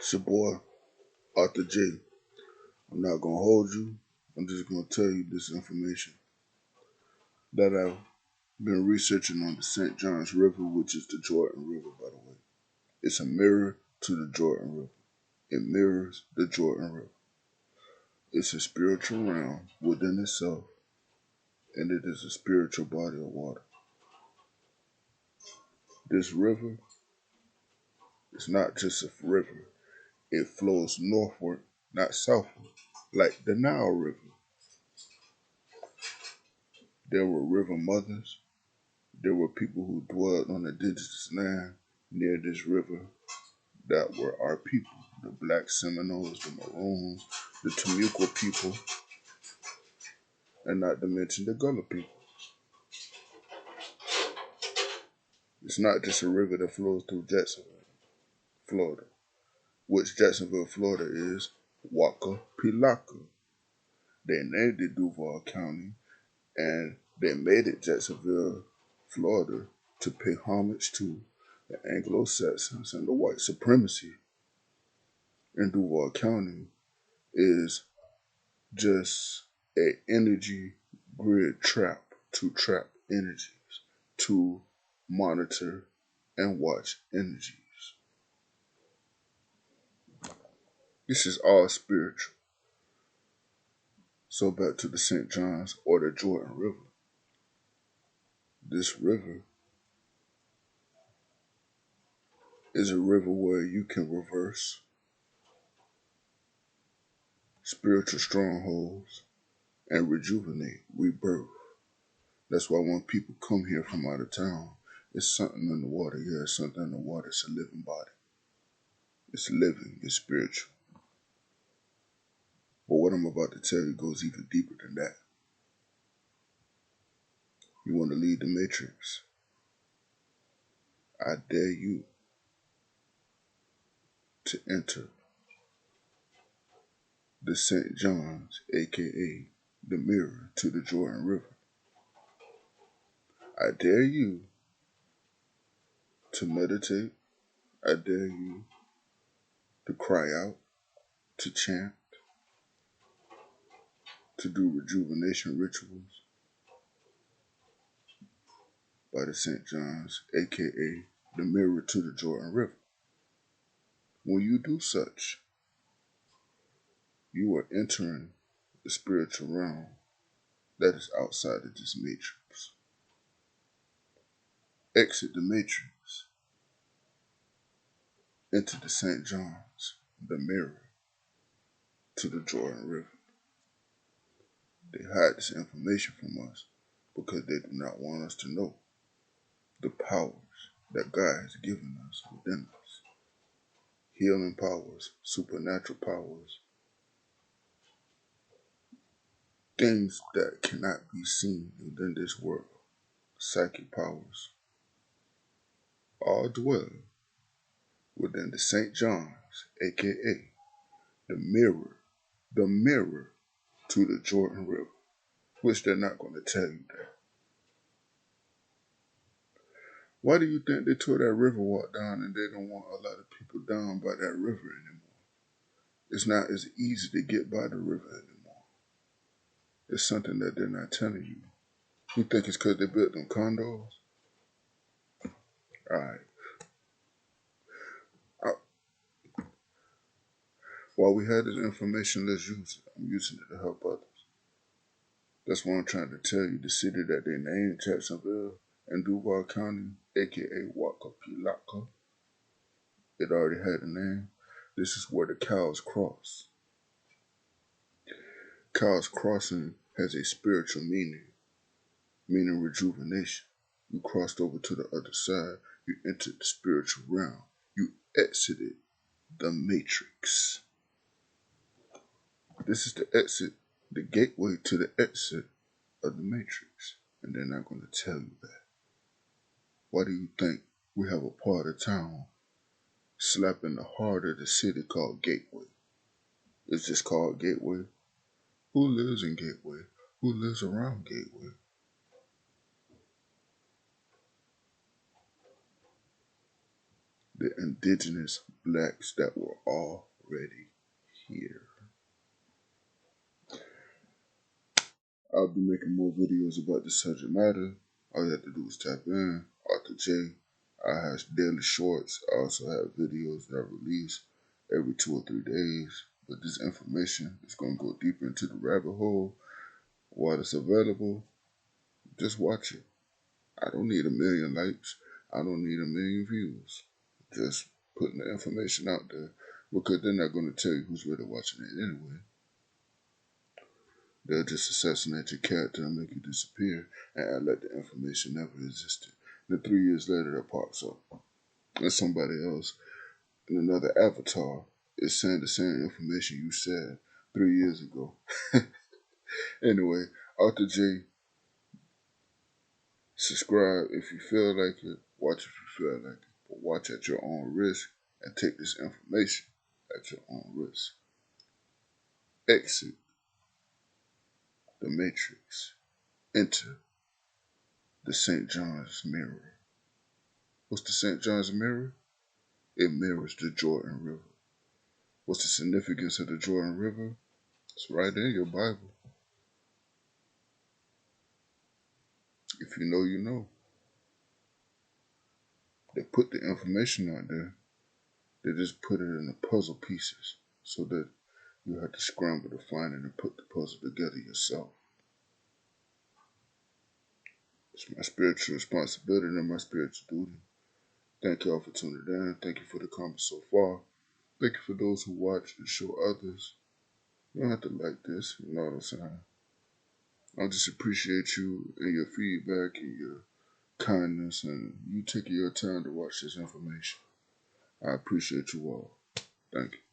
It's your boy, Arthur J. I'm not gonna hold you. I'm just gonna tell you this information that I've been researching on the St. Johns River, which is the Jordan River, by the way. It's a mirror to the Jordan River. It mirrors the Jordan River. It's a spiritual realm within itself, and it is a spiritual body of water. This river is not just a river. It flows northward, not southward, like the Nile River. There were river mothers. There were people who dwelled on indigenous land near this river that were our people, the Black Seminoles, the Maroons, the Temuco people, and not to mention the Gullah people. It's not just a river that flows through Jacksonville, Florida, which Jacksonville, Florida is Waka They named it Duval County, and they made it Jacksonville, Florida, to pay homage to the Anglo-Saxons and the white supremacy in Duval County is just a energy grid trap to trap energies, to monitor and watch energies. This is all spiritual. So back to the St. Johns or the Jordan River. This river is a river where you can reverse spiritual strongholds and rejuvenate, rebirth. That's why when people come here from out of town, it's something in the water. Yeah, it's something in the water. It's a living body. It's living. It's spiritual. But what I'm about to tell you goes even deeper than that. You want to lead the matrix? I dare you to enter the St. Johns, aka the mirror to the Jordan River. I dare you to meditate. I dare you to cry out, to chant, to do rejuvenation rituals by the St. Johns, aka the mirror to the Jordan River. When you do such, you are entering the spiritual realm that is outside of this matrix. Exit the matrix into the St. Johns, the mirror to the Jordan River. They hide this information from us because they do not want us to know the powers that God has given us within us. Healing powers, supernatural powers, things that cannot be seen within this world, psychic powers, all dwell within the St. Johns, aka the mirror to the Jordan River, which they're not going to tell you that. Why do you think they tore that river walk down and they don't want a lot of people down by that river anymore? It's not as easy to get by the river anymore. It's something that they're not telling you. You think it's because they built them condos? Alright. While we had this information, let's use it. I'm using it to help others. That's what I'm trying to tell you. The city that they named Jacksonville in Duval County, aka Wakapilaka, it already had a name. This is where the cows cross. Cows crossing has a spiritual meaning rejuvenation. You crossed over to the other side. You entered the spiritual realm. You exited the matrix. This is the exit, the gateway to the exit of the matrix. And they're not going to tell you that. Why do you think we have a part of town slap in the heart of the city called Gateway? It's just called Gateway. Who lives in Gateway? Who lives around Gateway? the indigenous blacks that were already here. I'll be making more videos about this subject matter. All you have to do is tap in, Arthur J. I have daily shorts. I also have videos that I release every 2 or 3 days. But this information is going to go deeper into the rabbit hole. While it's available, just watch it. I don't need 1 million likes. I don't need 1 million views. Just putting the information out there, because they're not going to tell you who's really watching it anyway. They'll just assassinate your character and make you disappear and act like the information never existed. Then 3 years later, that pops up. And somebody else in another avatar is saying the same information you said 3 years ago. Anyway, Arthur J, subscribe if you feel like it. Watch if you feel like it. But watch at your own risk and take this information at your own risk. Exit the Matrix. Enter the St. John's Mirror. What's the St. John's Mirror? It mirrors the Jordan River. What's the significance of the Jordan River? It's right in your Bible. If you know, you know. They put the information out there. They just put it in the puzzle pieces so that you have to scramble to find it and put the puzzle together yourself. It's my spiritual responsibility and my spiritual duty. Thank y'all for tuning in. Thank you for the comments so far. Thank you for those who watch and show others. You don't have to like this, you know what I'm saying? I just appreciate you and your feedback and your kindness and you taking your time to watch this information. I appreciate you all. Thank you.